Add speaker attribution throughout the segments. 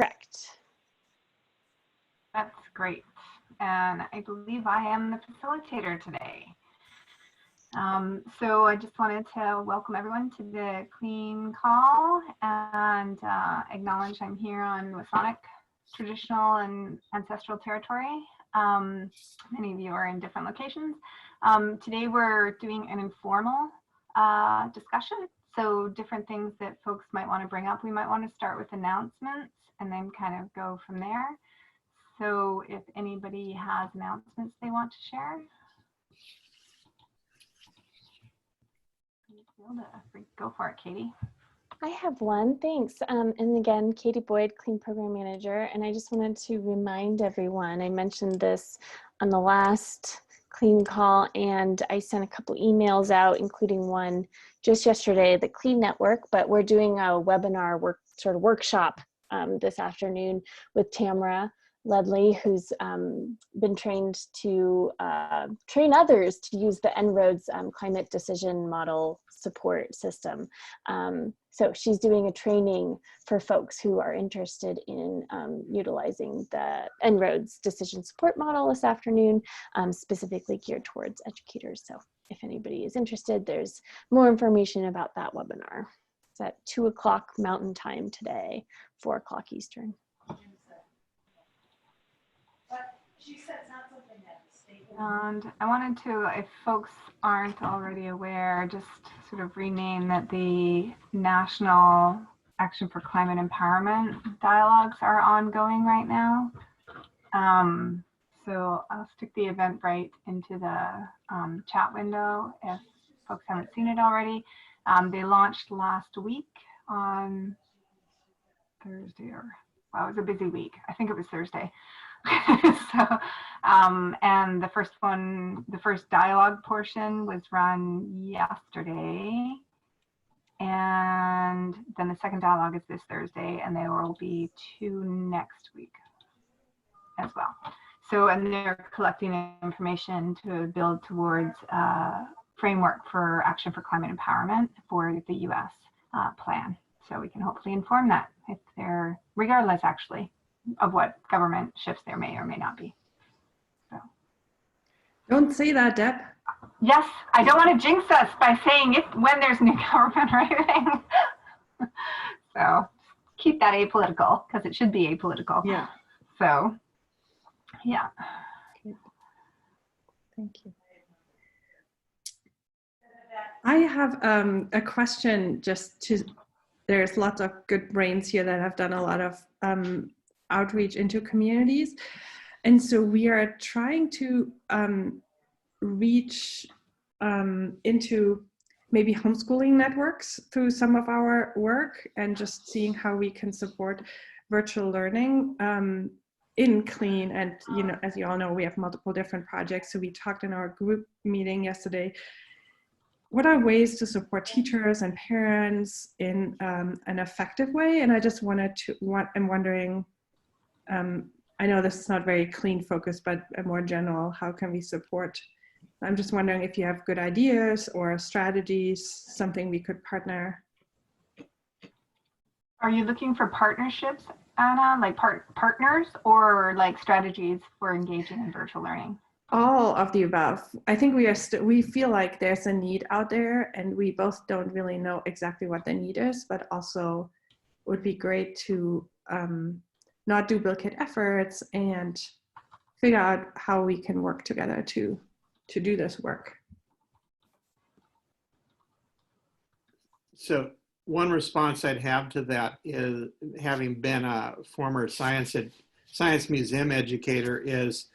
Speaker 1: Correct.
Speaker 2: That's great. And I believe I am the facilitator today. So I just wanted to welcome everyone to the Clean Call and acknowledge I'm here on Wasonic traditional and ancestral territory. Many of you are in different locations. Today we're doing an informal discussion. So different things that folks might want to bring up. We might want to start with announcements and then kind of go from there. So if anybody has announcements they want to share. Go for it, Katie.
Speaker 1: I have one, thanks. And again, Katie Boyd, Clean Program Manager. And I just wanted to remind everyone, I mentioned this on the last Clean Call, and I sent a couple emails out, including one just yesterday, the Clean Network, but we're doing a webinar workshop this afternoon with Tamara Ledley, who's been trained to train others to use the En-ROADS climate decision model support system. So she's doing a training for folks who are interested in utilizing the En-ROADS decision support model this afternoon, specifically geared towards educators. So if anybody is interested, there's more information about that webinar. It's at 2 o'clock Mountain Time today, 4 o'clock Eastern.
Speaker 3: She said it's not something that the state.
Speaker 2: And I wanted to, if folks aren't already aware, just sort of rename that the National Action for Climate Empowerment dialogues are ongoing right now. So I'll stick the Eventbrite into the chat window if folks haven't seen it already. They launched last week on Thursday, or well, it was a busy week. I think it was Thursday. So, and the first dialogue portion was run yesterday, and then the second dialogue is this Thursday, and there will be 2 next week as well. So, and they're collecting information to build towards a framework for action for climate empowerment for the US plan. So we can hopefully inform that if they're, regardless actually, of what government shifts there may or may not be. So.
Speaker 4: Don't say that, Deb.
Speaker 2: Yes, I don't want to jinx us by saying when there's new government or anything. So keep that apolitical, because it should be apolitical.
Speaker 4: Yeah.
Speaker 2: So, yeah.
Speaker 1: Thank you.
Speaker 4: I have a question there's lots of good brains here that have done a lot of outreach into communities. And so we are trying to reach into maybe homeschooling networks through some of our work, and just seeing how we can support virtual learning in Clean. And, you know, as you all know, we have multiple different projects. So we talked in our group meeting yesterday, what are ways to support teachers and parents in an effective way? And I just I'm wondering, I know this is not very Clean focused, but a more general, how can we support? I'm just wondering if you have good ideas or strategies, something we could partner.
Speaker 2: Are you looking for partnerships, Anna, like partners, or like strategies for engaging in virtual learning?
Speaker 4: All of the above. I think we feel like there's a need out there, and we both don't really know exactly what the need is, but also it would be great to not duplicate efforts and figure out how we can work together to do this work.
Speaker 5: So one response I'd have to that is, having been a former science museum educator, is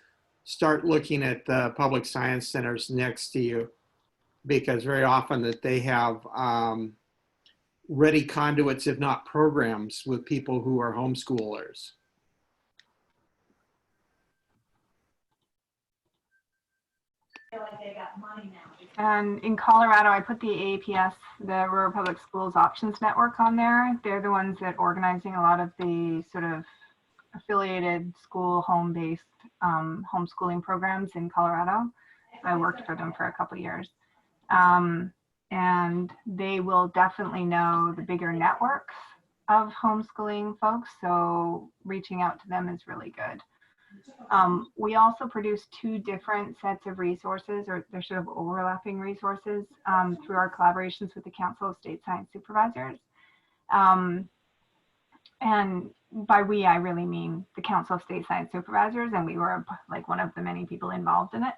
Speaker 5: start looking at the public science centers next to you, because very often that they have ready conduits, if not programs, with people who are homeschoolers.
Speaker 3: I feel like they got money now.
Speaker 2: And in Colorado, I put the AAPS, the Rural Public Schools Options Network, on there. They're the ones that are organizing a lot of the sort of affiliated school home-based homeschooling programs in Colorado. I worked for them for a couple of years. And they will definitely know the bigger networks of homeschooling folks, so reaching out to them is really good. We also produce 2 different sets of resources, or they're sort of overlapping resources, through our collaborations with the Council of State Science Supervisors. And by we, I really mean the Council of State Science Supervisors, and we were like one of the many people involved in it.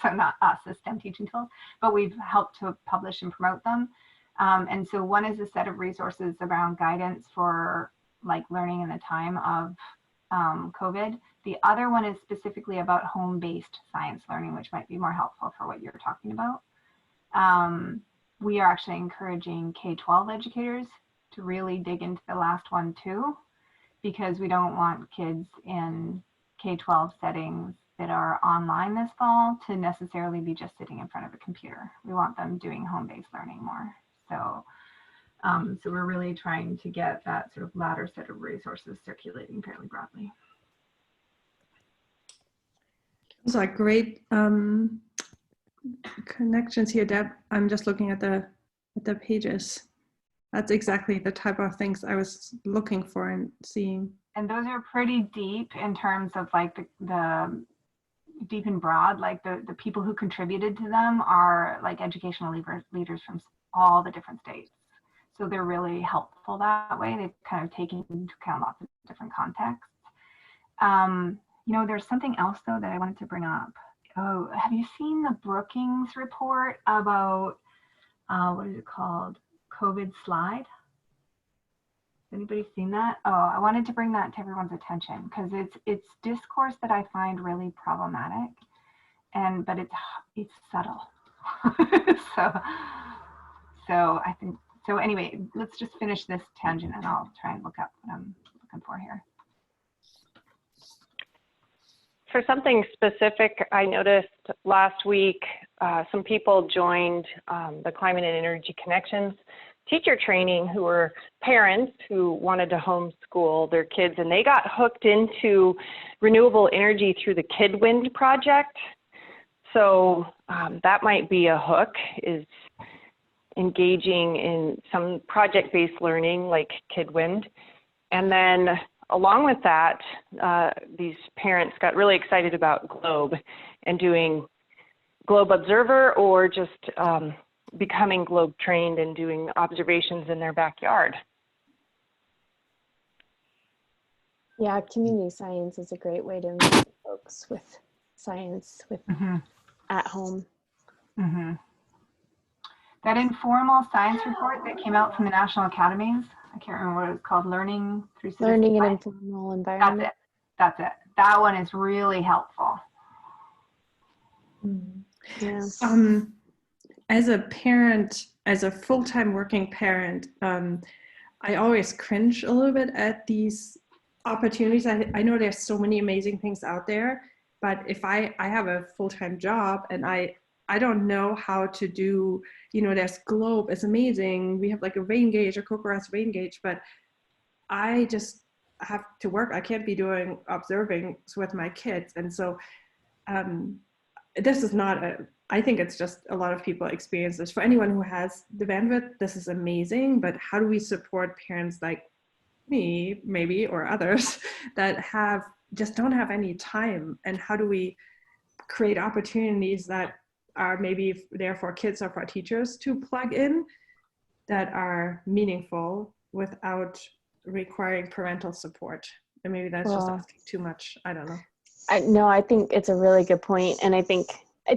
Speaker 2: So not us as STEM teaching tools, but we've helped to publish and promote them. And so one is a set of resources around guidance for like learning in the time of COVID. The other one is specifically about home-based science learning, which might be more helpful for what you're talking about. We are actually encouraging K-12 educators to really dig into the last one too, because we don't want kids in K-12 settings that are online this fall to necessarily be just sitting in front of a computer. We want them doing home-based learning more. So, so we're really trying to get that sort of latter set of resources circulating fairly broadly.
Speaker 4: Those are great connections here, Deb. I'm just looking at the pages. That's exactly the type of things I was looking for and seeing.
Speaker 2: And those are pretty deep in terms of like the deep and broad, like the people who contributed to them are like educational leaders from all the different states. So they're really helpful that way. They've kind of taken into account lots of different contexts. You know, there's something else though that I wanted to bring up. Oh, have you seen the Brookings report about, what is it called? COVID slide? Anybody seen that? Oh, I wanted to bring that to everyone's attention because it's discourse that I find really problematic, but it's subtle. so I think so. Anyway, let's just finish this tangent and I'll try and look up what I'm looking for here.
Speaker 6: For something specific, I noticed last week some people joined the Climate and Energy Connections teacher training who were parents who wanted to homeschool their kids, and they got hooked into renewable energy through the KidWind project. So that might be a hook, is engaging in some project-based learning like KidWind. And then along with that, these parents got really excited about Globe and doing Globe Observer or just becoming Globe trained and doing observations in their backyard.
Speaker 1: Yeah, community science is a great way to engage folks with science at home.
Speaker 2: That informal science report that came out from the National Academies, I can't remember what it was called, Learning Through Citizen
Speaker 1: Learning in
Speaker 2: Science.
Speaker 1: informal environment.
Speaker 2: That's it. That one is really helpful.
Speaker 1: Yeah.
Speaker 4: As a parent, as a full-time working parent, I always cringe a little bit at these opportunities. I know there's so many amazing things out there, but if I have a full-time job and I don't know how to do, you know, there's Globe, it's amazing. We have like a rain gauge, a CoCoRa's rain gauge, but I just have to work. I can't be doing observing with my kids. And so this is not I think it's just a lot of people experience this. For anyone who has the bandwidth, this is amazing, but how do we support parents like me, maybe, or others that just don't have any time? And how do we create opportunities that are maybe there for kids or for teachers to plug in that are meaningful without requiring parental support? And maybe that's just asking too much. I don't know.
Speaker 1: No, I think it's a really good point. And I think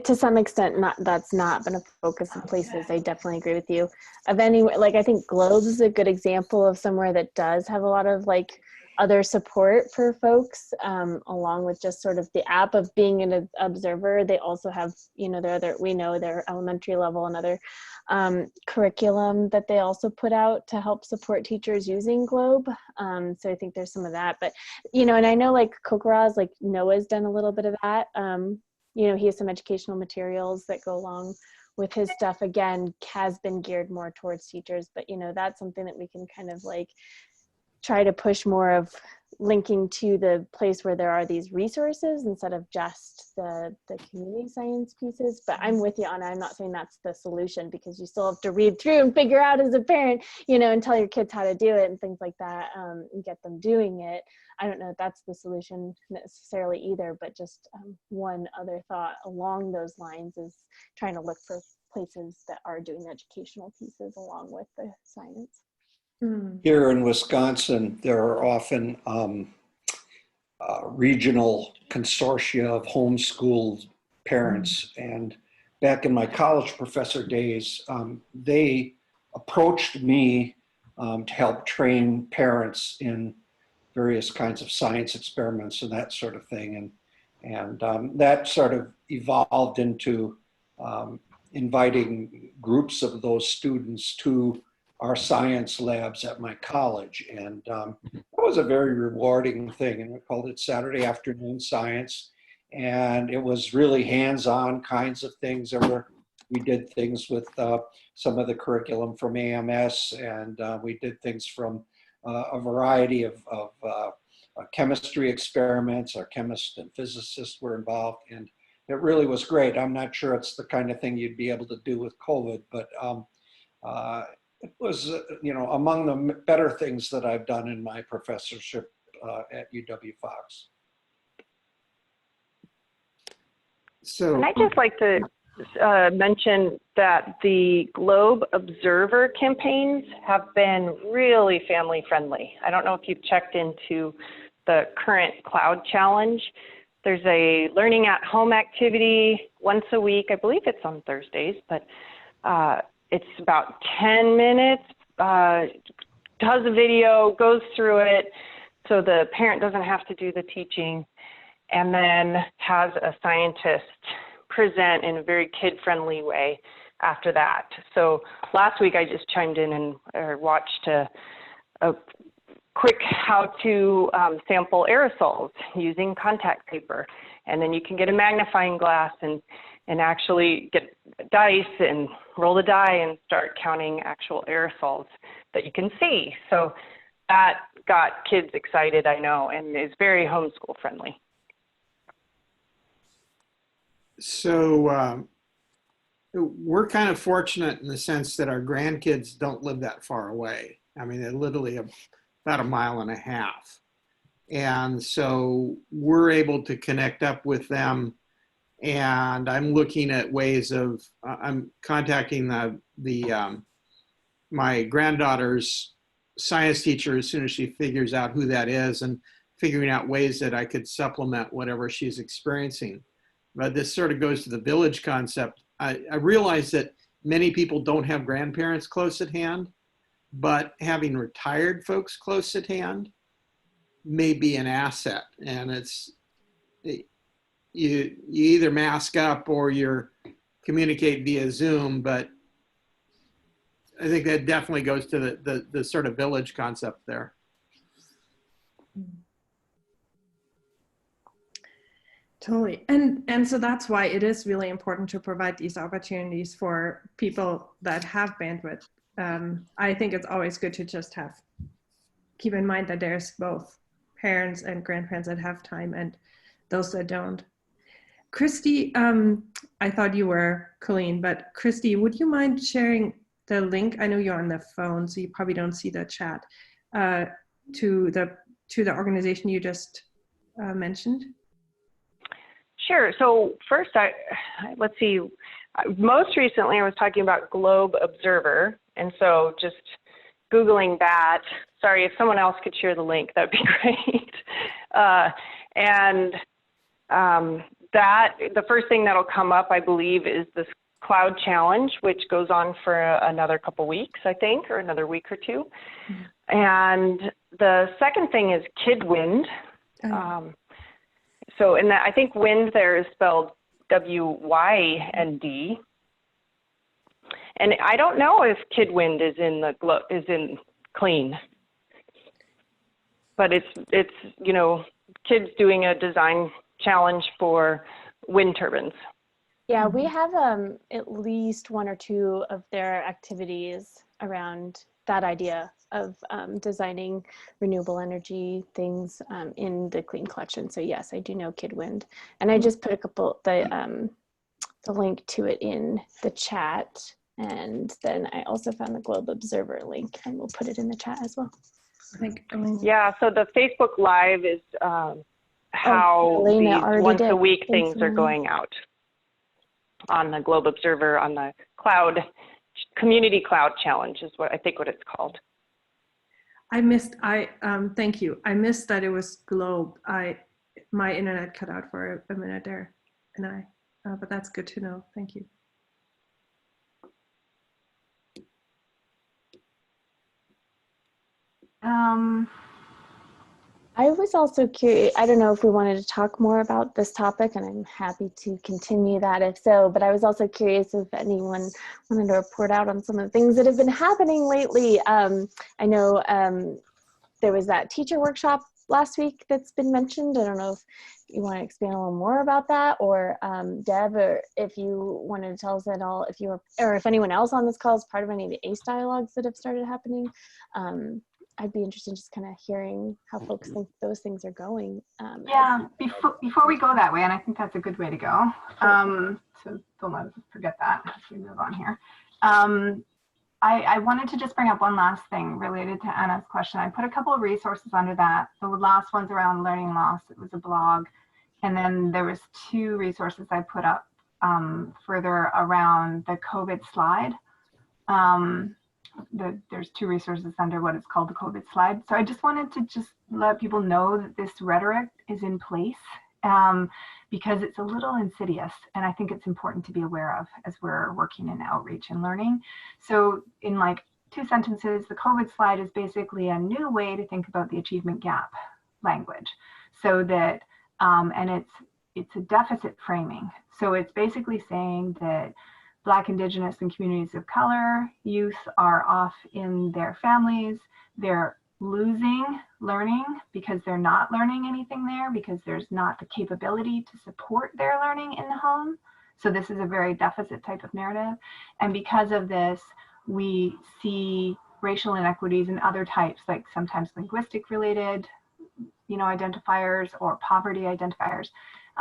Speaker 1: to some extent, that's not been a focus in places. I definitely agree with you. I think Globes is a good example of somewhere that does have a lot of like other support for folks, along with just sort of the app of being an observer. They also have, you know, their elementary level and other curriculum that they also put out to help support teachers using Globe. So I think there's some of that, but, you know, and I know like CoCoRa's, like Noah's done a little bit of that. You know, he has some educational materials that go along with his stuff. Again, has been geared more towards teachers, but, you know, that's something that we can kind of like try to push more of linking to the place where there are these resources instead of just the community science pieces. But I'm with you, Anna. I'm not saying that's the solution, because you still have to read through and figure out as a parent, you know, and tell your kids how to do it and things like that, and get them doing it. I don't know if that's the solution necessarily either, but just one other thought along those lines is trying to look for places that are doing educational pieces along with the science.
Speaker 7: Here in Wisconsin, there are often regional consortia of homeschooled parents. And back in my college professor days, they approached me to help train parents in various kinds of science experiments and that sort of thing. And that sort of evolved into inviting groups of those students to our science labs at my college. And that was a very rewarding thing. And we called it Saturday Afternoon Science. And it was really hands-on kinds of things. We did things with some of the curriculum from AMS, and we did things from a variety of chemistry experiments. Our chemists and physicists were involved, and it really was great. I'm not sure it's the kind of thing you'd be able to do with COVID, but it was, you know, among the better things that I've done in my professorship at UW-Fox.
Speaker 5: So,
Speaker 6: And I'd just like to mention that the Globe Observer campaigns have been really family friendly. I don't know if you've checked into the current cloud challenge. There's a learning at home activity once a week. I believe it's on Thursdays, but it's about 10 minutes, does a video, goes through it, so the parent doesn't have to do the teaching, and then has a scientist present in a very kid-friendly way after that. So last week I just chimed in and watched a quick how to sample aerosols using contact paper. And then you can get a magnifying glass and actually get dice and roll the die and start counting actual aerosols that you can see. So that got kids excited, I know, and is very homeschool friendly.
Speaker 5: So we're kind of fortunate in the sense that our grandkids don't live that far away. I mean, they're literally about a mile and a half. And so we're able to connect up with them. And I'm looking at ways of, I'm contacting my granddaughter's science teacher as soon as she figures out who that is, and figuring out ways that I could supplement whatever she's experiencing. But this sort of goes to the village concept. I realize that many people don't have grandparents close at hand, but having retired folks close at hand may be an asset. And you either mask up or you're communicate via Zoom, but I think that definitely goes to the sort of village concept there.
Speaker 4: Totally. And so that's why it is really important to provide these opportunities for people that have bandwidth. I think it's always good to just keep in mind that there's both parents and grandparents that have time and those that don't. Christy, I thought you were Colleen, but Christy, would you mind sharing the link? I know you're on the phone, so you probably don't see the chat, to the organization you just mentioned.
Speaker 6: Sure. So first, let's see. Most recently, I was talking about Globe Observer, and so just Googling that. Sorry, if someone else could share the link, that'd be great. That the first thing that'll come up, I believe, is this cloud challenge, which goes on for another couple weeks, I think, or another week or two. Mm-hmm. And the second thing is KidWind. So, and I think wind there is spelled W-Y-N-D. And I don't know if KidWind is in clean, but it's you know, kids doing a design challenge for wind turbines.
Speaker 1: Yeah, we have at least one or two of their activities around that idea designing renewable energy things in the clean collection. So yes, I do know KidWind, and I just put the link to it in the chat, and then I also found the Globe Observer link, and we'll put it in the chat as well.
Speaker 6: Yeah, so the Facebook Live is how
Speaker 1: Elena
Speaker 6: these once a
Speaker 1: did.
Speaker 6: week
Speaker 1: Thanks,
Speaker 6: things are
Speaker 1: Elena.
Speaker 6: going out on the Globe Observer, on the cloud, Community Cloud Challenge is what I think what it's called.
Speaker 4: Thank you. I missed that it was Globe. My internet cut out for a minute there, and but that's good to know. Thank you.
Speaker 1: I was also curious, I don't know if we wanted to talk more about this topic, and I'm happy to continue that if so, but I was also curious if anyone wanted to report out on some of the things that have been happening lately. I know there was that teacher workshop last week that's been mentioned. I don't know if you want to expand a little more about that, or Deb, or if you wanted to tell us at all, or if anyone else on this call is part of any of the ACE dialogues that have started happening. I'd be interested in just kind of hearing how folks think those things are going.
Speaker 2: Yeah, before we go that way, and I think that's a good way to go. So don't let us forget that as we move on here. I wanted to just bring up one last thing related to Anna's question. I put a couple of resources under that. The last one's around learning loss. It was a blog. And then there was 2 resources I put up further around the COVID slide. There's 2 resources under what is called the COVID slide. So I just wanted to just let people know that this rhetoric is in place because it's a little insidious, and I think it's important to be aware of as we're working in outreach and learning. So in like 2 sentences, the COVID slide is basically a new way to think about the achievement gap language. So that, and it's a deficit framing. So it's basically saying that Black, Indigenous, and communities of color youth are off in their families. They're losing learning because they're not learning anything there, because there's not the capability to support their learning in the home. So this is a very deficit type of narrative. And because of this, we see racial inequities and other types, like sometimes linguistic related, identifiers or poverty identifiers.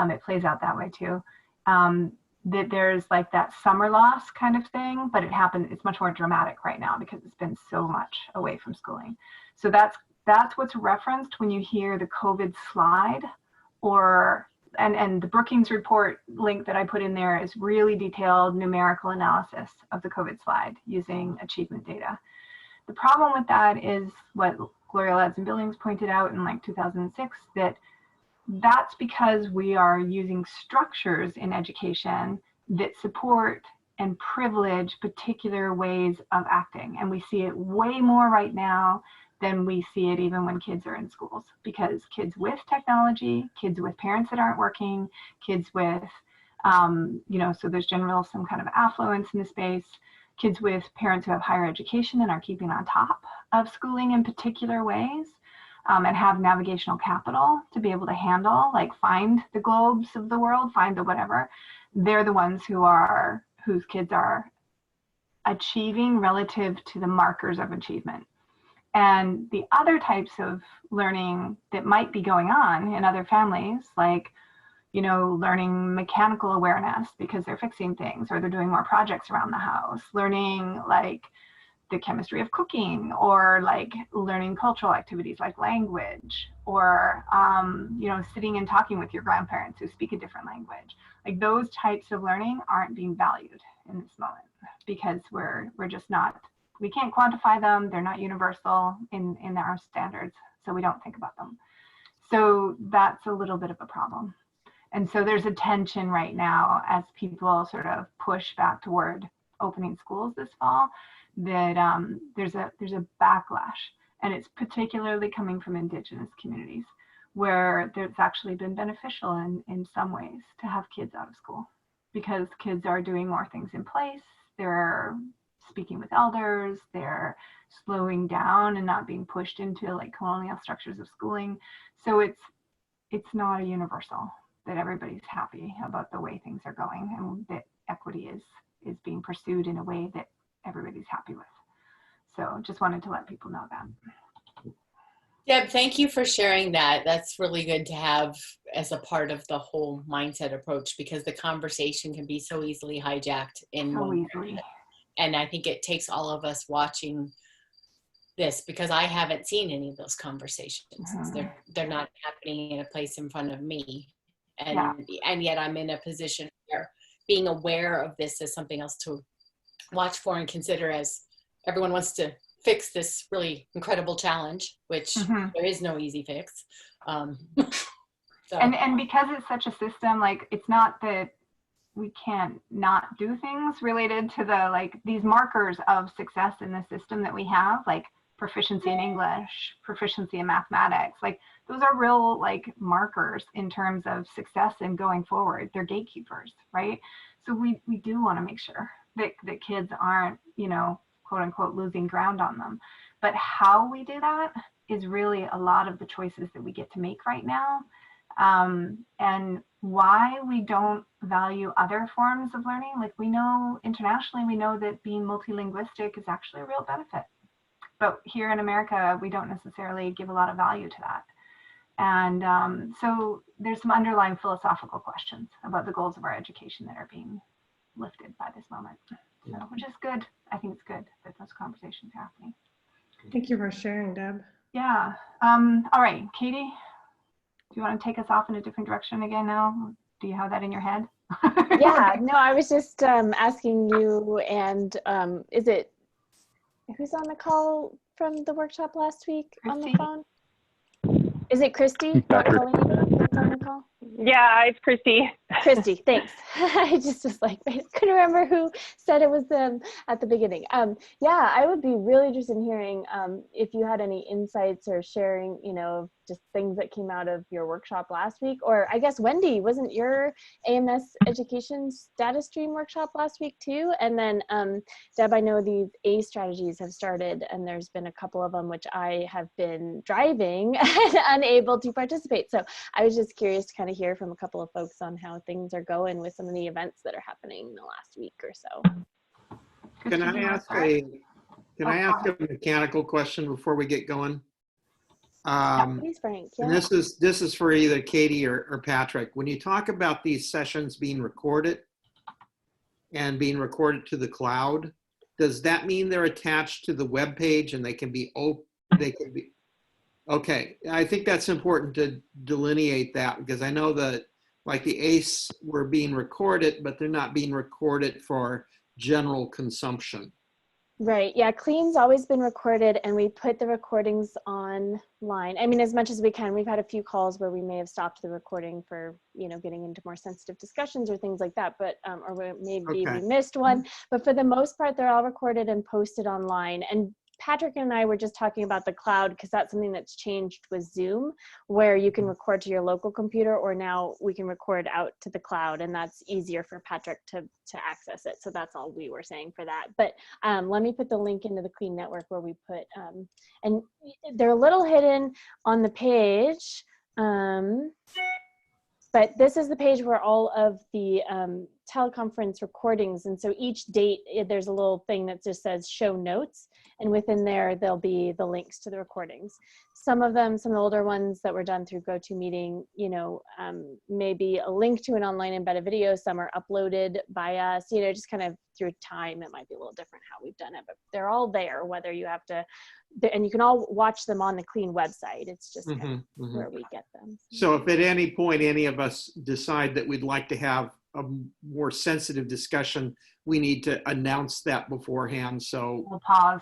Speaker 2: It plays out that way too. That there's like that summer loss kind of thing, but it's much more dramatic right now because it's been so much away from schooling. So that's what's referenced when you hear the COVID slide, and the Brookings report link that I put in there is really detailed numerical analysis of the COVID slide using achievement data. The problem with that is what Gloria Ladson-Billings pointed out in like 2006, that's because we are using structures in education that support and privilege particular ways of acting. And we see it way more right now than we see it even when kids are in schools, because kids with technology, kids with parents that aren't working, kids with, so there's some kind of affluence in the space, kids with parents who have higher education and are keeping on top of schooling in particular ways. And have navigational capital to be able to handle, like find the Globes of the world, find the whatever. They're the ones whose kids are achieving relative to the markers of achievement. And the other types of learning that might be going on in other families, like, learning mechanical awareness because they're fixing things or they're doing more projects around the house, learning like the chemistry of cooking, or like learning cultural activities like language, or sitting and talking with your grandparents who speak a different language. Like those types of learning aren't being valued in this moment because we're just not, we can't quantify them. They're not universal in our standards, so we don't think about them. So that's a little bit of a problem. And so there's a tension right now as people sort of push back toward opening schools this fall, that there's a backlash, and it's particularly coming from Indigenous communities where it's actually been beneficial in some ways to have kids out of school because kids are doing more things in place. They're speaking with elders, they're slowing down and not being pushed into like colonial structures of schooling. So it's not a universal that everybody's happy about the way things are going and that equity is being pursued in a way that everybody's happy with. So just wanted to let people know that.
Speaker 8: Deb, thank you for sharing that. That's really good to have as a part of the whole mindset approach, because the conversation can be so easily hijacked in
Speaker 2: So
Speaker 8: one
Speaker 2: easily.
Speaker 8: direction. And I think it takes all of us watching this, because I haven't seen any of those conversations. They're not happening in a place in front of me. And yet I'm in a position where being aware of this is something else to watch for and consider, as everyone wants to fix this really incredible challenge, which there is no easy fix. So.
Speaker 2: And because it's such a system, like, it's not that we can't not do things related to the, like, these markers of success in the system that we have, like proficiency in English, proficiency in mathematics, like those are real, like, markers in terms of success and going forward. They're gatekeepers, right? So we do want to make sure that kids aren't, you know, quote unquote, losing ground on them. But how we do that is really a lot of the choices that we get to make right now. And why we don't value other forms of learning. Like, we know internationally, we know that being multilinguistic is actually a real benefit. But here in America, we don't necessarily give a lot of value to that. And so there's some underlying philosophical questions about the goals of our education that are being lifted by this moment. So, which is good. I think it's good that those conversations are happening.
Speaker 4: Thank you for sharing, Deb.
Speaker 2: Yeah. All right, Katie, do you want to take us off in a different direction again now? Do you have that in your head?
Speaker 1: Yeah, no, I was just asking you, and is it, who's on the call from the workshop last week on the phone? Is it Christy?
Speaker 9: Patrick.
Speaker 1: That's on the call?
Speaker 6: Yeah, it's Christy.
Speaker 1: Christy, thanks. I just was like, I couldn't remember who said it was at the beginning. Yeah, I would be really interested in hearing if you had any insights or sharing, you know, just things that came out of your workshop last week. Or I guess, Wendy, wasn't your AMS education status stream workshop last week too? And then Deb, I know these A strategies have started, and there's been a couple of them which I have been driving and unable to participate. So I was just curious to kind of hear from a couple of folks on how things are going with some of the events that are happening in the last week or so.
Speaker 5: Can I ask a mechanical question before we get going?
Speaker 1: Please, Frank. Yeah.
Speaker 5: And this is for either Katie or Patrick. When you talk about these sessions being recorded and being recorded to the cloud, does that mean they're attached to the web page and they can be okay? I think that's important to delineate that, because I know that, like, the ACE were being recorded, but they're not being recorded for general consumption.
Speaker 1: Right. Yeah. Clean's always been recorded, and we put the recordings online. I mean, as much as we can. We've had a few calls where we may have stopped the recording for, you know, getting into more sensitive discussions or things like that, but, or maybe we missed one, but for the most part, they're all recorded and posted online. And Patrick and I were just talking about the cloud, because that's something that's changed with Zoom, where you can record to your local computer, or now we can record out to the cloud, and that's easier for Patrick to access it. So that's all we were saying for that. But let me put the link into the Clean Network where we put, and they're a little hidden on the page. But this is the page where all of the teleconference recordings, and so each date, there's a little thing that just says show notes, and within there, there'll be the links to the recordings. Some of them, some of the older ones that were done through GoToMeeting, you know, maybe a link to an online embedded video. Some are uploaded by us, you know, just kind of through time. It might be a little different how we've done it, but they're all there, whether you have to, and you can all watch them on the Clean website. It's just kind of where we get them.
Speaker 5: So if at any point any of us decide that we'd like to have a more sensitive discussion, we need to announce that beforehand. So
Speaker 2: we'll pause.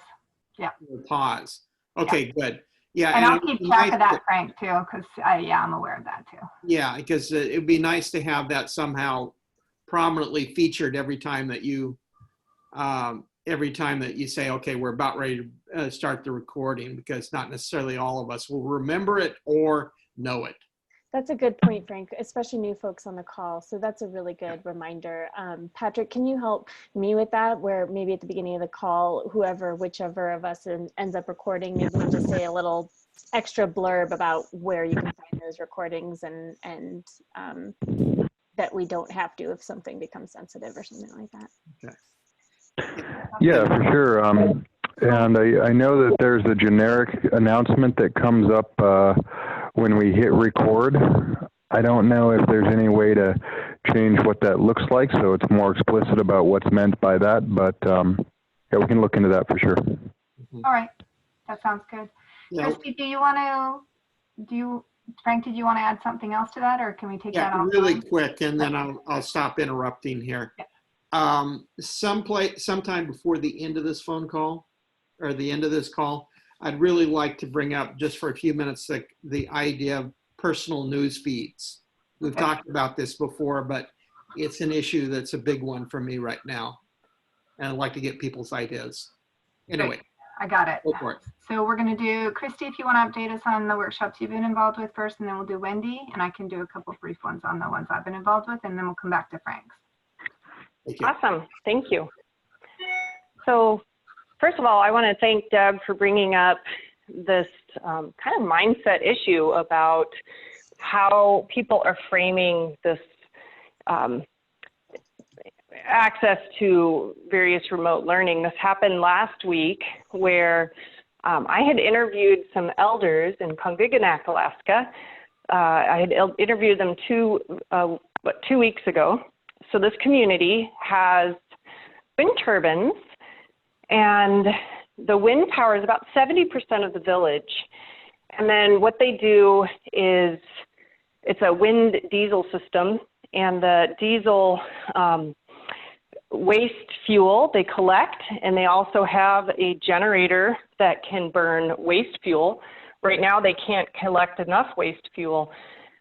Speaker 2: Yeah.
Speaker 5: We'll pause. Okay, good. Yeah.
Speaker 2: And I'll keep track of that, Frank, too, because I'm aware of that too.
Speaker 5: Yeah, because it'd be nice to have that somehow prominently featured every time that you say, okay, we're about ready to start the recording, because not necessarily all of us will remember it or know it.
Speaker 1: That's a good point, Frank, especially new folks on the call. So that's a really good reminder. Patrick, can you help me with that, where maybe at the beginning of the call, whichever of us ends up recording, maybe we'll just say a little extra blurb about where you can find those recordings, and that we don't have to if something becomes sensitive or something like that.
Speaker 5: Okay.
Speaker 9: Yeah, for sure. And I know that there's a generic announcement that comes up when we hit record. I don't know if there's any way to change what that looks like so it's more explicit about what's meant by that, but yeah, we can look into that for sure.
Speaker 2: All right, that sounds good.
Speaker 5: Yeah.
Speaker 2: Christy, Frank, did you want to add something else to that, or can we take that
Speaker 5: Yeah,
Speaker 2: off?
Speaker 5: really quick, and then I'll stop interrupting here.
Speaker 2: Yeah.
Speaker 5: Sometime before the end of this phone call, or the end of this call, I'd really like to bring up, just for a few minutes, the idea of personal news feeds. We've talked about this before, but it's an issue that's a big one for me right now. And I'd like to get people's ideas. Anyway.
Speaker 2: Great. I got it.
Speaker 5: Go for it.
Speaker 2: So we're going to do, Christy, if you want to update us on the workshops you've been involved with first, and then we'll do Wendy, and I can do a couple of brief ones on the ones I've been involved with, and then we'll come back to Frank's.
Speaker 5: Thank you.
Speaker 6: Awesome. Thank you. So first of all, I want to thank Deb for bringing up this kind of mindset issue about how people are framing this access to various remote learning. This happened last week where I had interviewed some elders in Kongiganac, Alaska. I had interviewed them 2 weeks ago. So this community has wind turbines, and the wind power is about 70% of the village. And then what they do is it's a wind diesel system, and the diesel waste fuel they collect, and they also have a generator that can burn waste fuel. Right now they can't collect enough waste fuel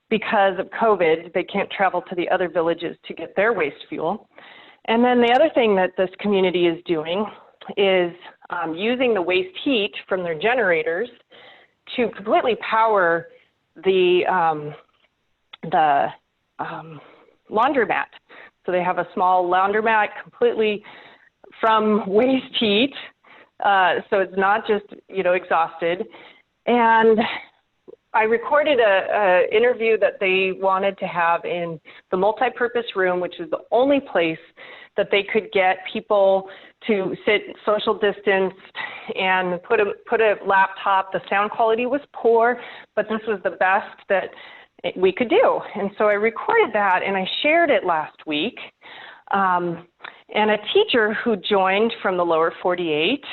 Speaker 6: because of COVID. They can't travel to the other villages to get their waste fuel. And then the other thing that this community is doing is using the waste heat from their generators to completely power the laundromat. So they have a small laundromat completely from waste heat. So it's not just, exhausted. And I recorded a interview that they wanted to have in the multi-purpose room, which is the only place that they could get people to sit social distanced and put a laptop. The sound quality was poor, but this was the best that we could do. And so I recorded that and I shared it last week. And a teacher who joined from the lower 48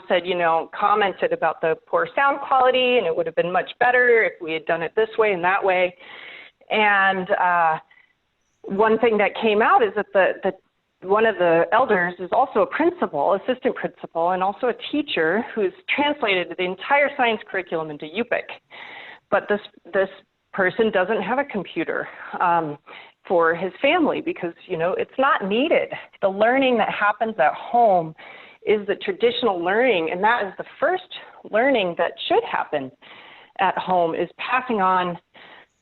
Speaker 6: said, commented about the poor sound quality, and it would have been much better if we had done it this way and that way. And one thing that came out is that one of the elders is also a principal, assistant principal, and also a teacher who's translated the entire science curriculum into Yupik. But this person doesn't have a computer for his family because, it's not needed. The learning that happens at home is the traditional learning, and that is the first learning that should happen at home, is passing on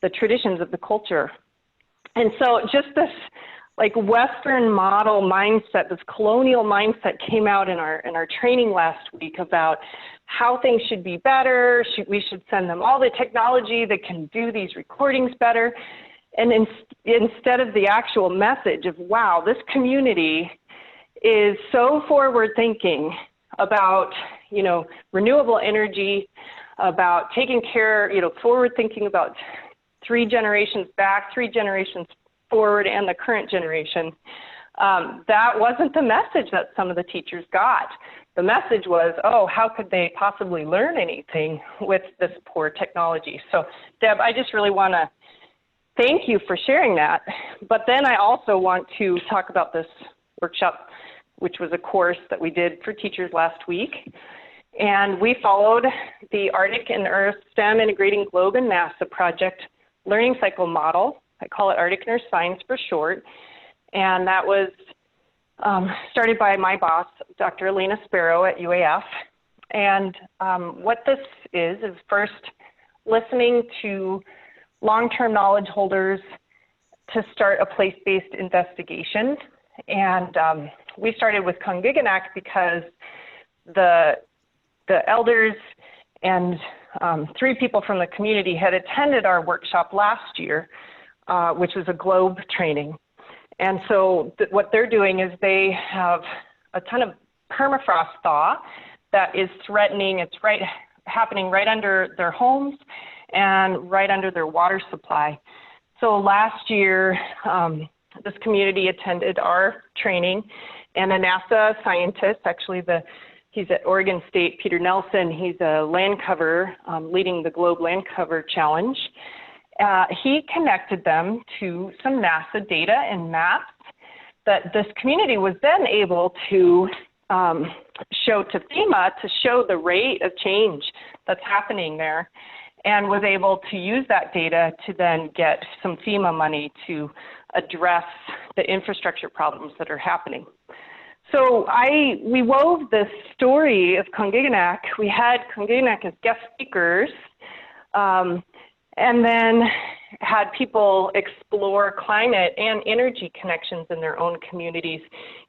Speaker 6: the traditions of the culture. And so just this Western model mindset, this colonial mindset came out in our training last week about how things should be better. We should send them all the technology that can do these recordings better. And instead of the actual message of, wow, this community is so forward thinking about, renewable energy, about taking care, forward thinking about 3 generations back, 3 generations forward, and the current generation. That wasn't the message that some of the teachers got. The message was, oh, how could they possibly learn anything with this poor technology? So, Deb, I just really want to thank you for sharing that. But then I also want to talk about this workshop, which was a course that we did for teachers last week. And we followed the Arctic and Earth STEM Integrating Globe and NASA Project Learning Cycle Model. I call it Arctic and Earth Science for short. And that was started by my boss, Dr. Elena Sparrow at UAF. And what this is first listening to long-term knowledge holders to start a place-based investigation. And we started with Kongiganac because the elders and 3 people from the community had attended our workshop last year, which was a globe training. And so what they're doing is they have a ton of permafrost thaw that is threatening. It's happening right under their homes and right under their water supply. So last year, this community attended our training, and a NASA scientist, actually he's at Oregon State, Peter Nelson, he's a land cover, leading the Globe Land Cover Challenge. He connected them to some NASA data and maps that this community was then able to show to FEMA to show the rate of change that's happening there, and was able to use that data to then get some FEMA money to address the infrastructure problems that are happening. So we wove this story of Kongiganac. We had Kongiganac as guest speakers, and then had people explore climate and energy connections in their own communities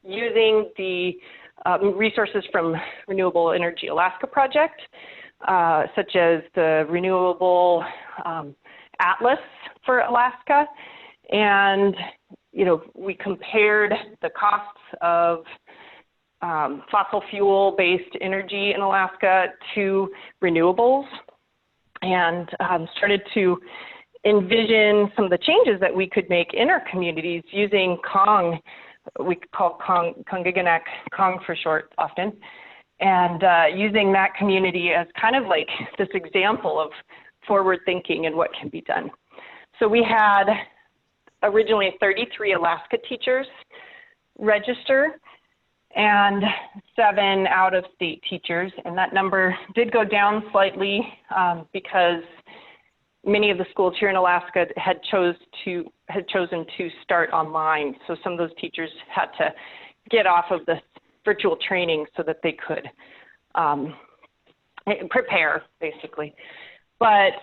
Speaker 6: using the resources from Renewable Energy Alaska Project, such as the Renewable Atlas for Alaska. And, we compared the costs of fossil fuel-based energy in Alaska to renewables, and started to envision some of the changes that we could make in our communities using Kong. We call Kongiganac Kong for short often, and using that community as kind of like this example of forward thinking and what can be done. So we had originally 33 Alaska teachers register and 7 out-of-state teachers, and that number did go down slightly because many of the schools here in Alaska had chosen to start online. So some of those teachers had to get off of this virtual training so that they could prepare, basically. But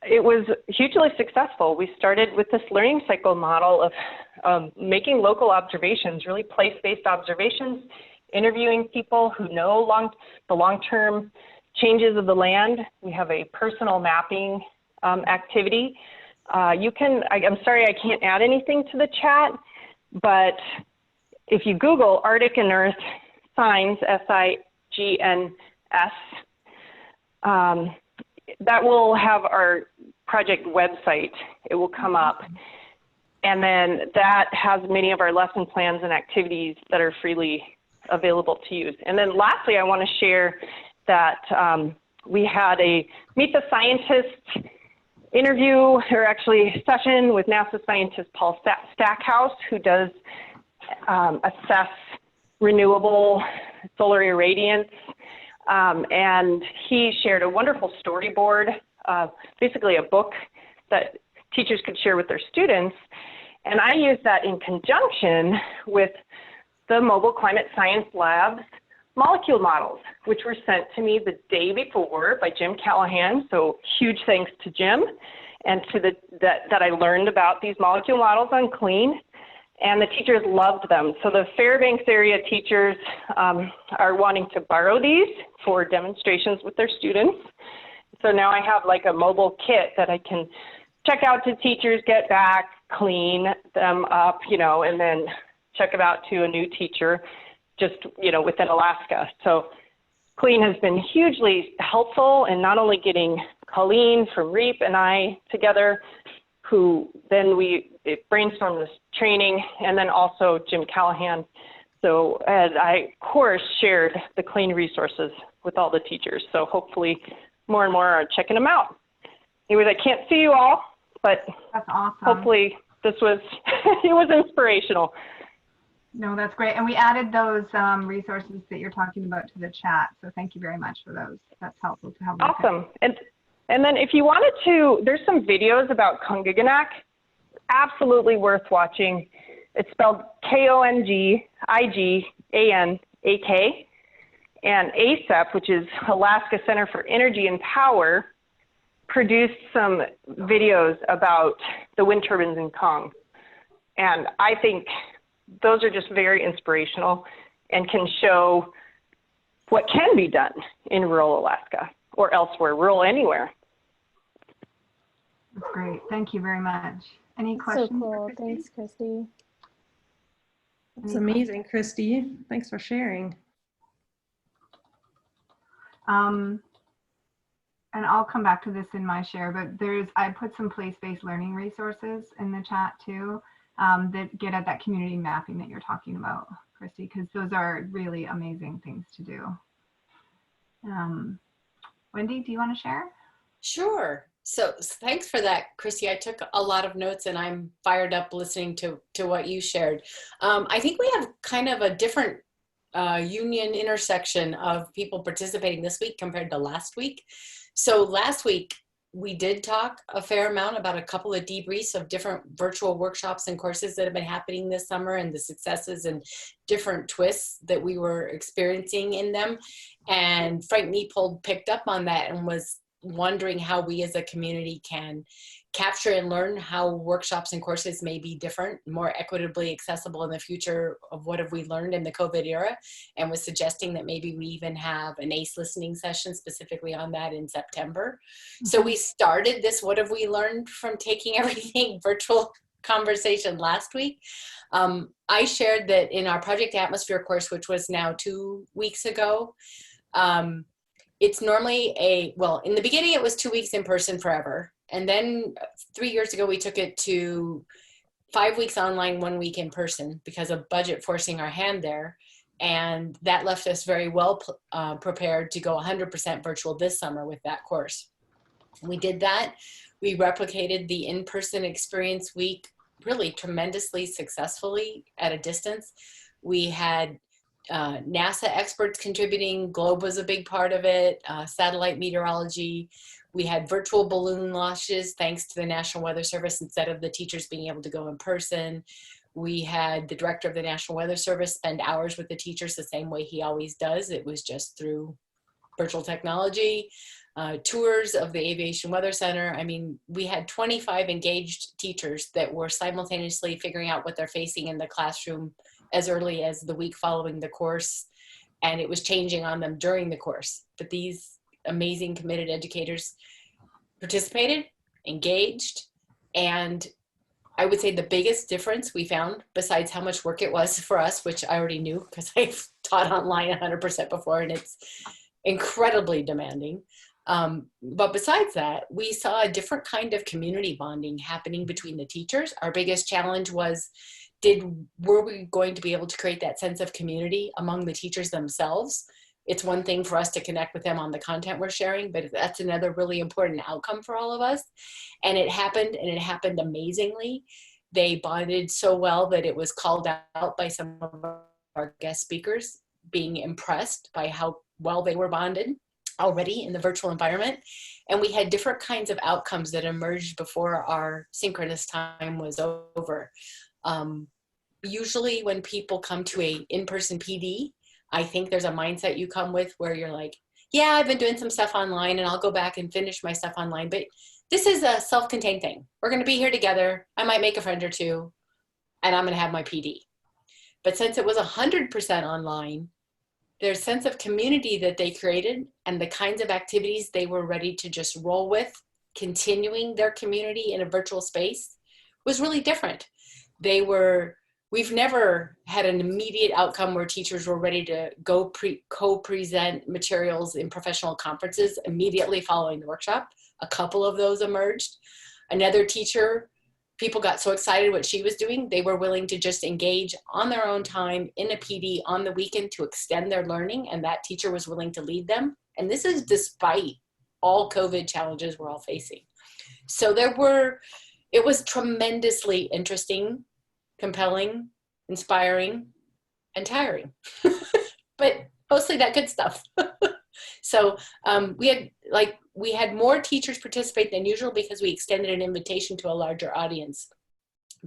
Speaker 6: it was hugely successful. We started with this learning cycle model of making local observations, really place-based observations, interviewing people who know the long-term changes of the land. We have a personal mapping activity. I'm sorry I can't add anything to the chat, but if you Google Arctic and Earth Signs, SIGNS, that will have our project website. It will come up. And then that has many of our lesson plans and activities that are freely available to use. And then lastly, I want to share that we had a Meet the Scientist interview, or actually session, with NASA scientist Paul Stackhouse, who does assess renewable solar irradiance. And he shared a wonderful storyboard, basically a book that teachers could share with their students. And I used that in conjunction with the Mobile Climate Science Lab's molecule models, which were sent to me the day before by Jim Callahan. So huge thanks to Jim, and to that I learned about these molecule models on Clean. And the teachers loved them. So the Fairbanks area teachers are wanting to borrow these for demonstrations with their students. So now I have like a mobile kit that I can check out to teachers, get back, clean them up, and then check it out to a new teacher just, within Alaska. So Clean has been hugely helpful in not only getting Colleen from REAP and I together, who then we brainstormed this training, and then also Jim Callahan. So as I, of course, shared the Clean resources with all the teachers. So hopefully more and more are checking them out. Anyways, I can't see you all, but
Speaker 2: that's awesome.
Speaker 6: Hopefully this was, it was inspirational.
Speaker 2: No, that's great. And we added those resources that you're talking about to the chat. So thank you very much for those. That's helpful to have.
Speaker 6: Awesome. And then if you wanted to, there's some videos about Kongiganac, absolutely worth watching. It's spelled Kongiganak. And ACEP, which is Alaska Center for Energy and Power, produced some videos about the wind turbines in Kong. And I think those are just very inspirational and can show what can be done in rural Alaska or elsewhere, rural anywhere.
Speaker 2: That's great. Thank you very much. Any questions?
Speaker 1: So cool. Thanks, Christy.
Speaker 4: It's amazing, Christy. Thanks for sharing.
Speaker 2: And I'll come back to this in my share, but I put some place-based learning resources in the chat too, that get at that community mapping that you're talking about, Christy, because those are really amazing things to do. Wendy, do you want to share?
Speaker 8: Sure. So thanks for that, Christy. I took a lot of notes and I'm fired up listening to what you shared. I think we have kind of a different union intersection of people participating this week compared to last week. So last week, we did talk a fair amount about a couple of debriefs of different virtual workshops and courses that have been happening this summer and the successes and different twists that we were experiencing in them. And Frank Neapold picked up on that and was wondering how we as a community can capture and learn how workshops and courses may be different, more equitably accessible in the future of what have we learned in the COVID era, and was suggesting that maybe we even have an ACE listening session specifically on that in September. So we started this what have we learned from taking everything virtual conversation last week. I shared that in our Project Atmosphere course, which was now 2 weeks ago, it's normally well, in the beginning it was 2 weeks in person forever. And then 3 years ago, we took it to 5 weeks online, 1 week in person because of budget forcing our hand there. And that left us very well prepared to go 100% virtual this summer with that course. We did that. We replicated the in-person experience week really tremendously successfully at a distance. We had NASA experts contributing. Globe was a big part of it, satellite meteorology. We had virtual balloon launches thanks to the National Weather Service instead of the teachers being able to go in person. We had the director of the National Weather Service spend hours with the teachers the same way he always does. It was just through virtual technology. Tours of the Aviation Weather Center. I mean, we had 25 engaged teachers that were simultaneously figuring out what they're facing in the classroom as early as the week following the course, and it was changing on them during the course. But these amazing committed educators participated, engaged, and I would say the biggest difference we found, besides how much work it was for us, which I already knew because I've taught online 100% before and it's incredibly demanding. But besides that, we saw a different kind of community bonding happening between the teachers. Our biggest challenge was, were we going to be able to create that sense of community among the teachers themselves? It's one thing for us to connect with them on the content we're sharing, but that's another really important outcome for all of us. And it happened amazingly. They bonded so well that it was called out by some of our guest speakers, being impressed by how well they were bonded already in the virtual environment. And we had different kinds of outcomes that emerged before our synchronous time was over. Usually when people come to a in-person PD, I think there's a mindset you come with where you're like, yeah, I've been doing some stuff online and I'll go back and finish my stuff online. But this is a self-contained thing. We're going to be here together. I might make a friend or two and I'm going to have my PD. But since it was 100% online, their sense of community that they created and the kinds of activities they were ready to just roll with, continuing their community in a virtual space, was really different. We've never had an immediate outcome where teachers were ready to go co-present materials in professional conferences immediately following the workshop. A couple of those emerged. Another teacher, people got so excited what she was doing, they were willing to just engage on their own time in a PD on the weekend to extend their learning, and that teacher was willing to lead them. And this is despite all COVID challenges we're all facing. So it was tremendously interesting, compelling, inspiring, and tiring, but mostly that good stuff. So we had more teachers participate than usual because we extended an invitation to a larger audience.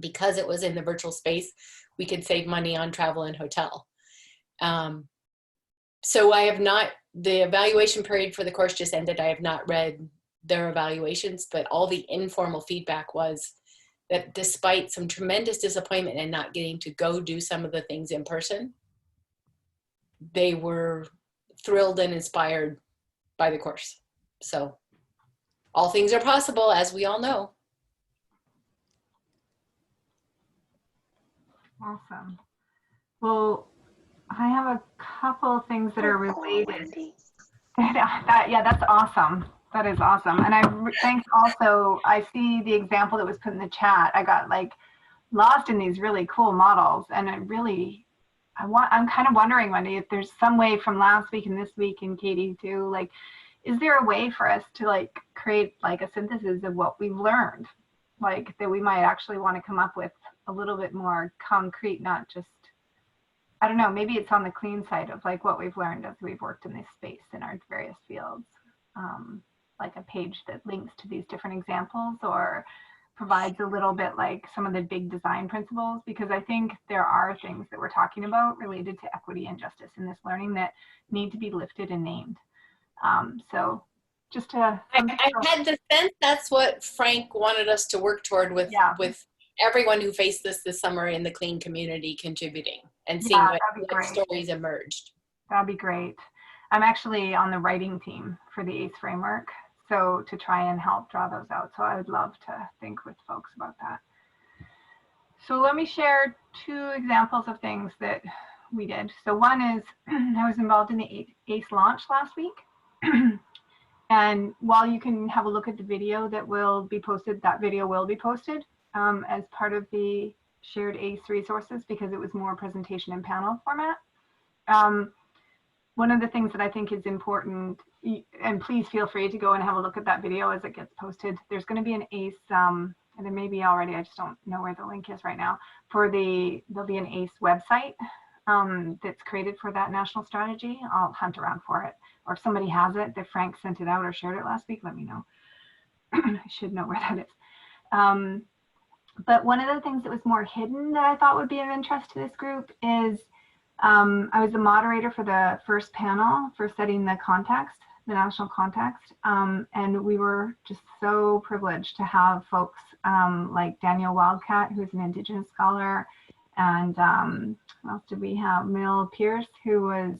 Speaker 8: Because it was in the virtual space, we could save money on travel and hotel. So the evaluation period for the course just ended. I have not read their evaluations, but all the informal feedback was that despite some tremendous disappointment in not getting to go do some of the things in person, they were thrilled and inspired by the course. So all things are possible, as we all know.
Speaker 2: Awesome. Well, I have a couple things that are related. Yeah, that's awesome. That is awesome. And thanks also, I see the example that was put in the chat. I got like lost in these really cool models, and I'm kind of wondering, Wendy, if there's some way from last week and this week and Katie too, like, is there a way for us to like create like a synthesis of what we've learned, like that we might actually want to come up with a little bit more concrete, not just, I don't know, maybe it's on the clean side of like what we've learned as we've worked in this space in our various fields, like a page that links to these different examples or provides a little bit like some of the big design principles, because I think there are things that we're talking about related to equity and justice in this learning that need to be lifted and named. So just to...
Speaker 8: I had the sense that's what Frank wanted us to work toward with, with everyone who faced this summer in the clean community contributing and seeing what stories emerged.
Speaker 2: That'd be great. I'm actually on the writing team for the ACE framework, so to try and help draw those out. So I would love to think with folks about that. So let me share 2 examples of things that we did. So one is I was involved in the ACE launch last week. And while you can have a look at the video that will be posted, that video will be posted as part of the shared ACE resources because it was more presentation and panel format. One of the things that I think is important, and please feel free to go and have a look at that video as it gets posted. There's going to be an ACE, and there may be already, I just don't know where the link is right now, there'll be an ACE website that's created for that national strategy. I'll hunt around for it. Or if somebody has it, that Frank sent it out or shared it last week, let me know. I should know where that is. But one of the things that was more hidden that I thought would be of interest to this group is I was the moderator for the first panel for setting the context, the national context. And we were just so privileged to have folks like Daniel Wildcat, who's an Indigenous scholar, and what else did we have? Mill Pierce, who was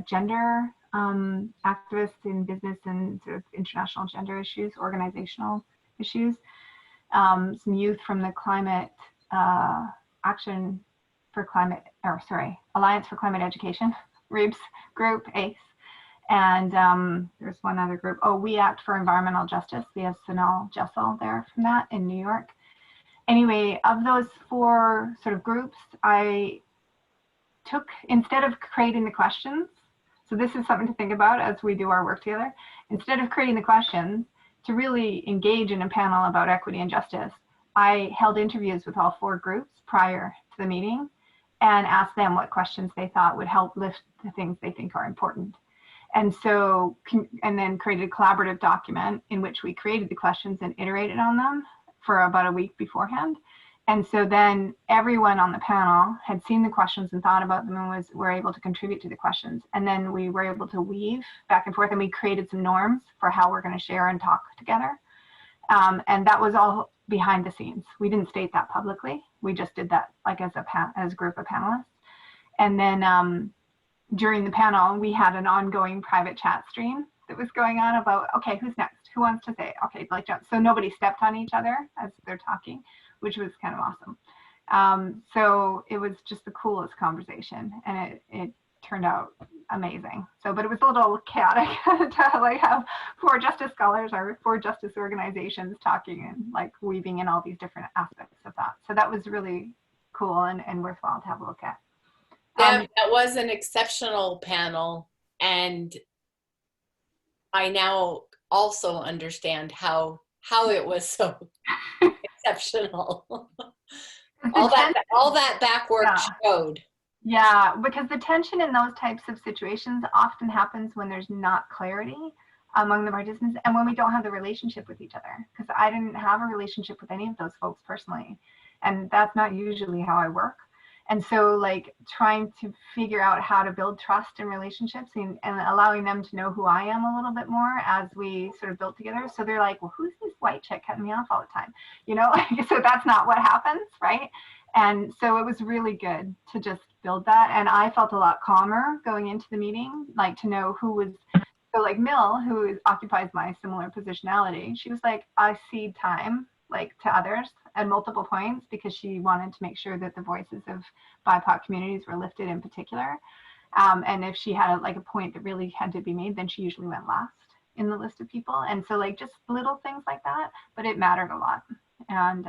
Speaker 2: gender activist in business and sort of international gender issues, organizational issues. Some youth from the Climate Alliance for Climate Education, REAPS group, ACE. And there's one other group, We Act for Environmental Justice. We have Sunil Jessel there from that in New York. Anyway, of those 4 sort of groups, I took, instead of creating the questions, so this is something to think about as we do our work together, instead of creating the questions to really engage in a panel about equity and justice, I held interviews with all 4 groups prior to the meeting and asked them what questions they thought would help lift the things they think are important. And so, and then created a collaborative document in which we created the questions and iterated on them for about a week beforehand. And so then everyone on the panel had seen the questions and thought about them and were able to contribute to the questions. And then we were able to weave back and forth, and we created some norms for how we're going to share and talk together. And that was all behind the scenes. We didn't state that publicly. We just did that like as a group of panelists. And then during the panel, we had an ongoing private chat stream that was going on about, okay, who's next? Who wants to say? Okay, like, so nobody stepped on each other as they're talking, which was kind of awesome. So it was just the coolest conversation, and it turned out amazing. So, but it was a little chaotic to like have 4 justice scholars or 4 justice organizations talking and like weaving in all these different aspects of that. So that was really cool and worthwhile to have a look at.
Speaker 8: That was an exceptional panel, and I now also understand how it was so exceptional. all that back work showed.
Speaker 2: Yeah, because the tension in those types of situations often happens when there's not clarity among the participants and when we don't have the relationship with each other. Because I didn't have a relationship with any of those folks personally, and that's not usually how I work. And so like trying to figure out how to build trust in relationships and allowing them to know who I am a little bit more as we sort of built together. So they're like, well, who's this white chick cutting me off all the time? You know, so that's not what happens, right? And so it was really good to just build that. And I felt a lot calmer going into the meeting, like to know who was, so like Mill, who occupies my similar positionality, she was like, I cede time like to others at multiple points because she wanted to make sure that the voices of BIPOC communities were lifted in particular. And if she had like a point that really had to be made, then she usually went last in the list of people. And so like just little things like that, but it mattered a lot. And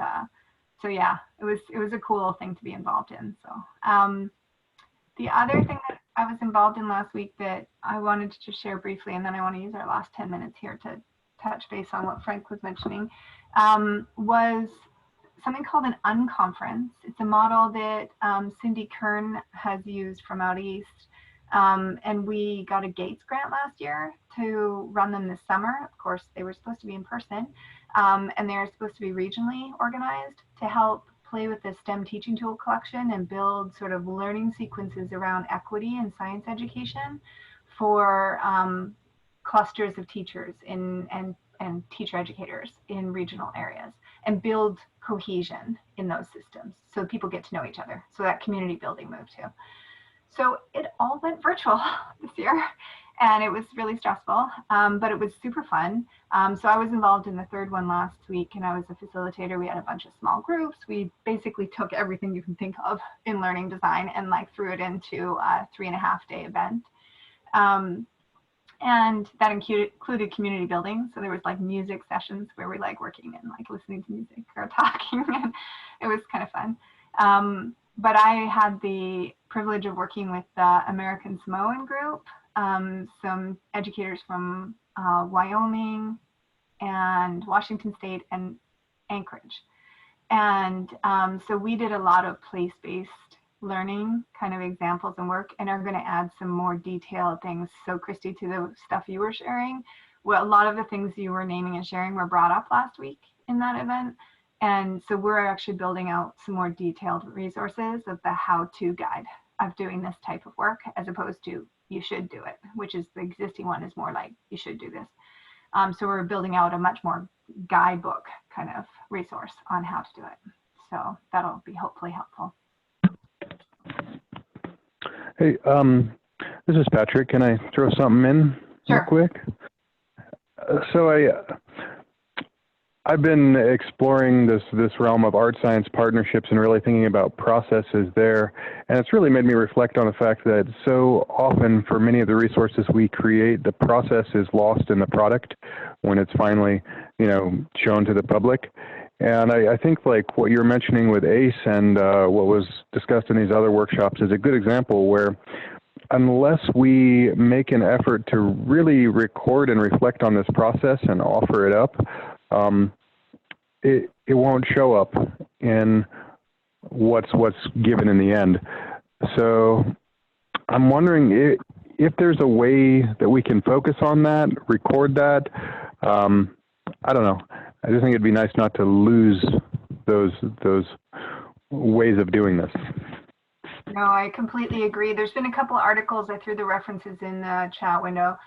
Speaker 2: so yeah, it was a cool thing to be involved in. So the other thing that I was involved in last week that I wanted to just share briefly, and then I want to use our last 10 minutes here to touch base on what Frank was mentioning, was something called an Unconference. It's a model that Cindy Kern has used from out east. And we got a Gates grant last year to run them this summer. Of course, they were supposed to be in person, and they're supposed to be regionally organized to help play with the STEM teaching tool collection and build sort of learning sequences around equity and science education for clusters of teachers and teacher educators in regional areas, and build cohesion in those systems so people get to know each other. So that community building move too. So it all went virtual this year, and it was really stressful, but it was super fun. So I was involved in the third one last week, and I was a facilitator. We had a bunch of small groups. We basically took everything you can think of in learning design and like threw it into a 3.5-day event. And that included community building. So there was like music sessions where we like working and like listening to music or talking, and it was kind of fun. But I had the privilege of working with the American Samoan group, some educators from Wyoming and Washington State and Anchorage. And so we did a lot of place-based learning kind of examples and work, and are going to add some more detailed things. So Christy, to the stuff you were sharing, well, a lot of the things you were naming and sharing were brought up last week in that event. And so we're actually building out some more detailed resources of the how-to guide of doing this type of work, as opposed to you should do it, which is the existing one is more like you should do this. So we're building out a much more guidebook kind of resource on how to do it. So that'll be hopefully helpful.
Speaker 9: Hey, this is Patrick. Can I throw something in real quick? So I've been exploring this realm of art science partnerships and really thinking about processes there, and it's really made me reflect on the fact that so often for many of the resources we create, the process is lost in the product when it's finally, shown to the public. And I think like what you're mentioning with ACE and what was discussed in these other workshops is a good example where unless we make an effort to really record and reflect on this process and offer it up, it won't show up in what's given in the end. So I'm wondering if there's a way that we can focus on that, record that. I don't know. I just think it'd be nice not to lose those ways of doing this.
Speaker 2: No, I completely agree. There's been a couple articles, I threw the references in the chat window,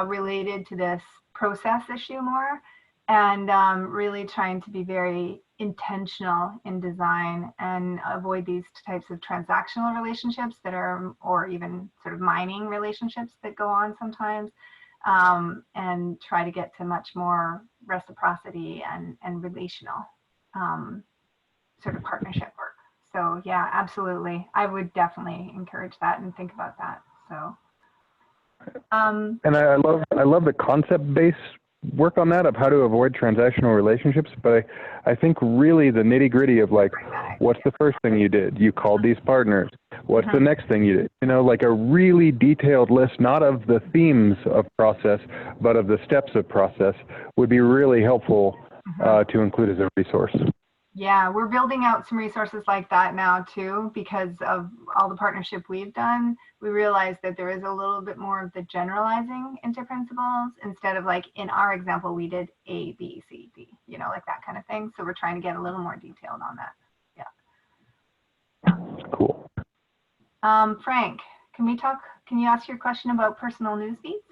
Speaker 2: related to this process issue more, and really trying to be very intentional in design and avoid these types of transactional relationships that are, or even sort of mining relationships that go on sometimes, and try to get to much more reciprocity and relational sort of partnership work. So yeah, absolutely. I would definitely encourage that and think about that. So.
Speaker 9: And I love the concept-based work on that of how to avoid transactional relationships, but I think really the nitty-gritty of like, what's the first thing you did? You called these partners. What's the next thing you did? Like a really detailed list, not of the themes of process, but of the steps of process would be really helpful to include as a resource.
Speaker 2: Yeah, we're building out some resources like that now too, because of all the partnership we've done. We realized that there is a little bit more of the generalizing into principles instead of like in our example, we did A, B, C, D, like that kind of thing. So we're trying to get a little more detailed on that. Yeah.
Speaker 9: Cool.
Speaker 2: Frank, can you ask your question about personal news feeds?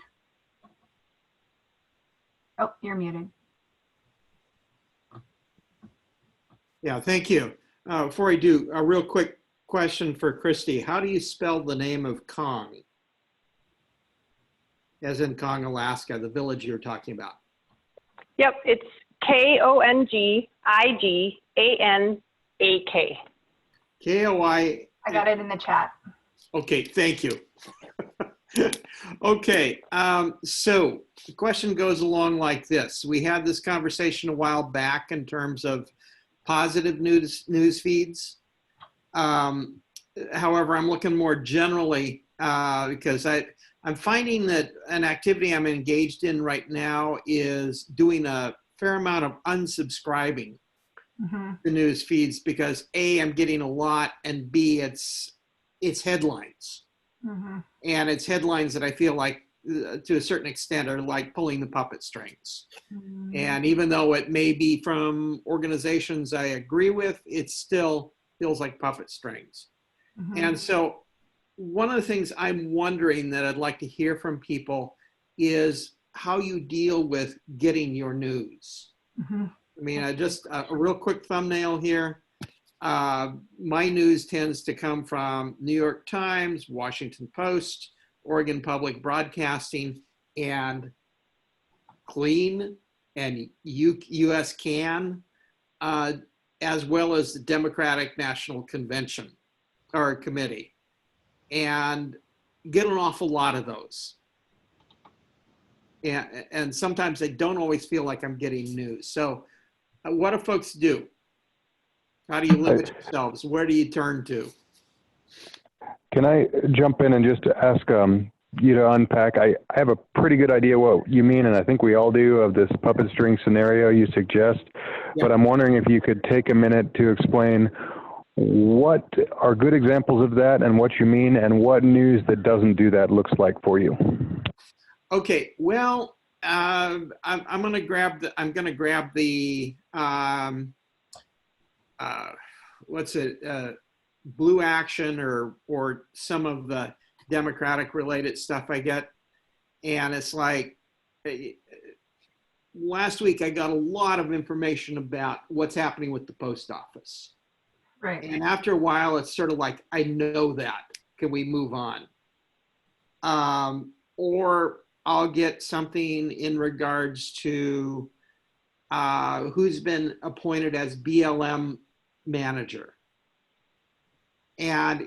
Speaker 2: Oh, you're muted.
Speaker 5: Yeah, thank you. Before I do, a real quick question for Christy. How do you spell the name of Kong? As in Kong, Alaska, the village you're talking about.
Speaker 6: Yep, it's KONGIGANAK.
Speaker 5: KOI.
Speaker 2: I got it in the chat.
Speaker 5: Okay, thank you. Okay, so the question goes along like this. We had this conversation a while back in terms of positive news feeds. However, I'm looking more generally because I'm finding that an activity I'm engaged in right now is doing a fair amount of unsubscribing to news feeds because A, I'm getting a lot, and B, it's headlines. And it's headlines that I feel like to a certain extent are like pulling the puppet strings. And even though it may be from organizations I agree with, it still feels like puppet strings. And so one of the things I'm wondering that I'd like to hear from people is how you deal with getting your news. I mean, just a real quick thumbnail here. My news tends to come from New York Times, Washington Post, Oregon Public Broadcasting, and Clean and US Can, as well as the Democratic National Convention or Committee, and get an awful lot of those. And sometimes I don't always feel like I'm getting news. So what do folks do? How do you limit yourselves? Where do you turn to?
Speaker 9: Can I jump in and just ask you to unpack? I have a pretty good idea what you mean, and I think we all do, of this puppet string scenario you suggest. But I'm wondering if you could take a minute to explain what are good examples of that and what you mean, and what news that doesn't do that looks like for you. Okay, well, I'm going to grab the what's it, Blue Action or some of the Democratic related stuff I get. And it's like, last week I got a lot of information about what's happening with the post office.
Speaker 2: Right.
Speaker 5: And after a while, it's sort of like, I know that. Can we move on? Or I'll get something in regards to who's been appointed as BLM manager. And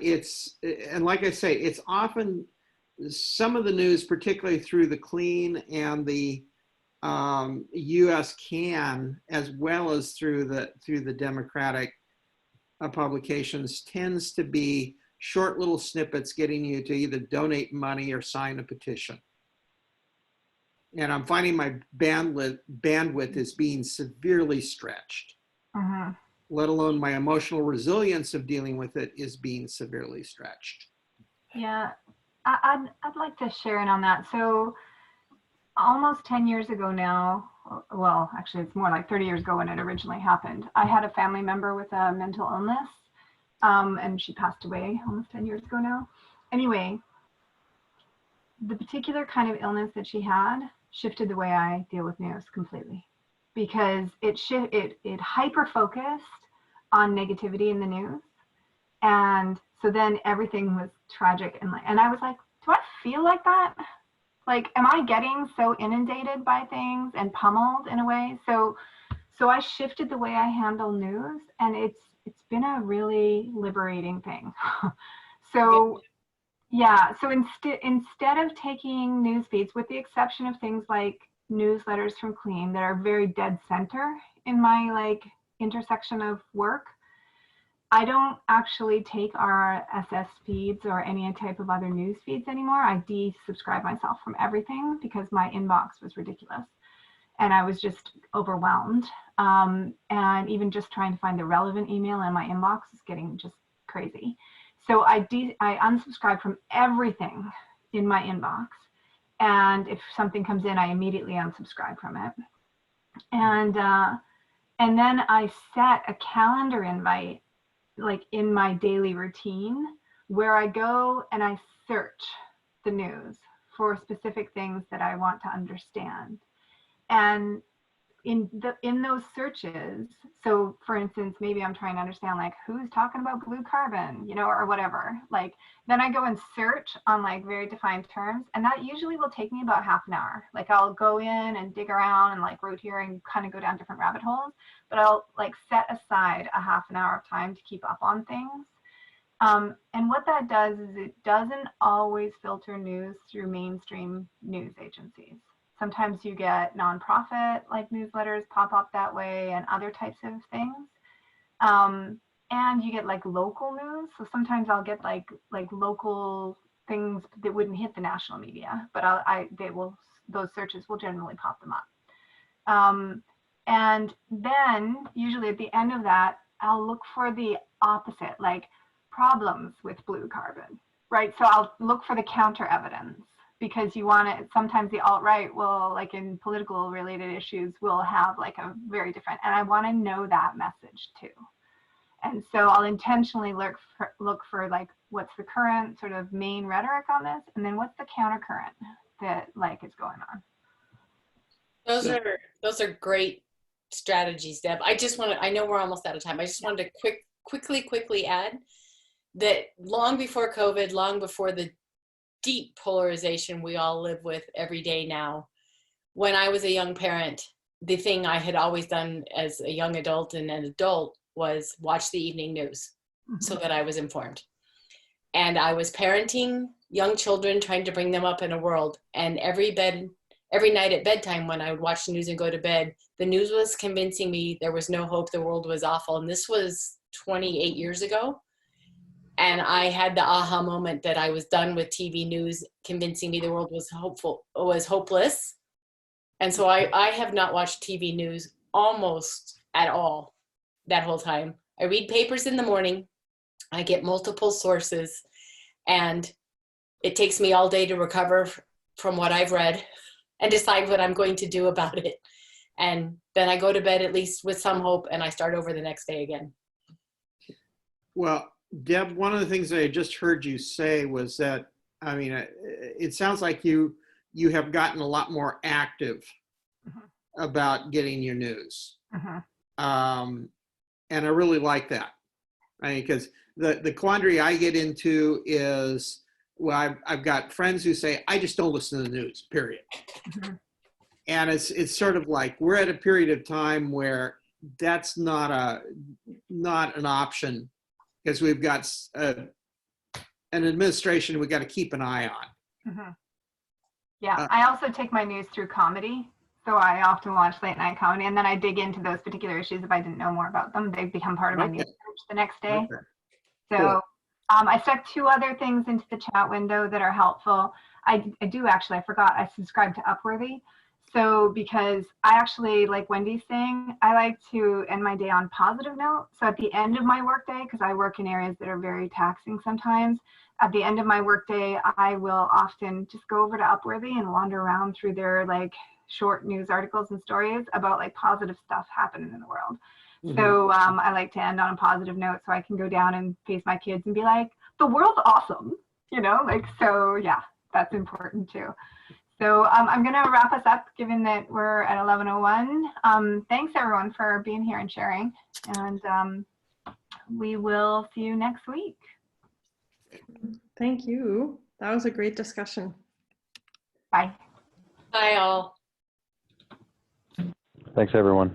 Speaker 5: like I say, it's often some of the news, particularly through the Clean and the US Can, as well as through the Democratic publications, tends to be short little snippets getting you to either donate money or sign a petition. And I'm finding my bandwidth is being severely stretched, let alone my emotional resilience of dealing with it is being severely stretched.
Speaker 2: Yeah, I'd like to share in on that. So almost 10 years ago now, well, actually it's more like 30 years ago when it originally happened, I had a family member with a mental illness, and she passed away almost 10 years ago now. Anyway, the particular kind of illness that she had shifted the way I deal with news completely, because it hyper focused on negativity in the news. And so then everything was tragic, and I was like, do I feel like that? Like, am I getting so inundated by things and pummeled in a way? So I shifted the way I handle news, and it's been a really liberating thing. So yeah, so instead of taking news feeds, with the exception of things like newsletters from Clean that are very dead center in my like intersection of work, I don't actually take RSS feeds or any type of other news feeds anymore. I desubscribe myself from everything because my inbox was ridiculous and I was just overwhelmed. And even just trying to find the relevant email in my inbox is getting just crazy. So I unsubscribe from everything in my inbox. And if something comes in, I immediately unsubscribe from it. And then I set a calendar invite, like in my daily routine, where I go and I search the news for specific things that I want to understand. And in those searches, so for instance, maybe I'm trying to understand like who's talking about blue carbon, or whatever, like then I go and search on like very defined terms, and that usually will take me about half an hour. Like I'll go in and dig around and like root here and kind of go down different rabbit holes, but I'll like set aside a half an hour of time to keep up on things. And what that does is it doesn't always filter news through mainstream news agencies. Sometimes you get nonprofit like newsletters pop up that way and other types of things. And you get like local news. So sometimes I'll get like local things that wouldn't hit the national media, but those searches will generally pop them up. And then usually at the end of that, I'll look for the opposite, like problems with blue carbon, right? So I'll look for the counter evidence, because you want to, sometimes the alt-right will, like in political related issues, will have like a very different, and I want to know that message too. And so I'll intentionally look for like, what's the current sort of main rhetoric on this? And then what's the counter current that like is going on?
Speaker 8: Those are great strategies, Deb. I know we're almost out of time. I just wanted to quickly add that long before COVID, long before the deep polarization we all live with every day now, when I was a young parent, the thing I had always done as a young adult and an adult was watch the evening news so that I was informed. And I was parenting young children, trying to bring them up in a world. And every night at bedtime, when I would watch the news and go to bed, the news was convincing me there was no hope, the world was awful. And this was 28 years ago. And I had the aha moment that I was done with TV news convincing me the world was hopeless. And so I have not watched TV news almost at all that whole time. I read papers in the morning. I get multiple sources, and it takes me all day to recover from what I've read and decide what I'm going to do about it. And then I go to bed at least with some hope, and I start over the next day again.
Speaker 5: Well, Deb, one of the things that I just heard you say was that, I mean, it sounds like you have gotten a lot more active about getting your news. And I really like that. I mean, because the quandary I get into is, well, I've got friends who say, I just don't listen to the news, period. And it's sort of like, we're at a period of time where that's not an option, because we've got an administration we've got to keep an eye on.
Speaker 2: Yeah, I also take my news through comedy. So I often watch late night comedy, and then I dig into those particular issues if I didn't know more about them. They become part of my news search the next day. So
Speaker 5: Cool.
Speaker 2: I stuck 2 other things into the chat window that are helpful. I do actually, I forgot, I subscribe to Upworthy. So because I actually, like Wendy's saying, I like to end my day on positive note. So at the end of my workday, because I work in areas that are very taxing sometimes, at the end of my workday, I will often just go over to Upworthy and wander around through their like short news articles and stories about like positive stuff happening in the world. So I like to end on a positive note so I can go down and face my kids and be like, the world's awesome, you know, like, so yeah, that's important too. So I'm going to wrap us up given that we're at 11:01. Thanks everyone for being here and sharing, and we will see you next week.
Speaker 4: Thank you. That was a great discussion.
Speaker 2: Bye.
Speaker 8: Bye all.
Speaker 9: Thanks, everyone.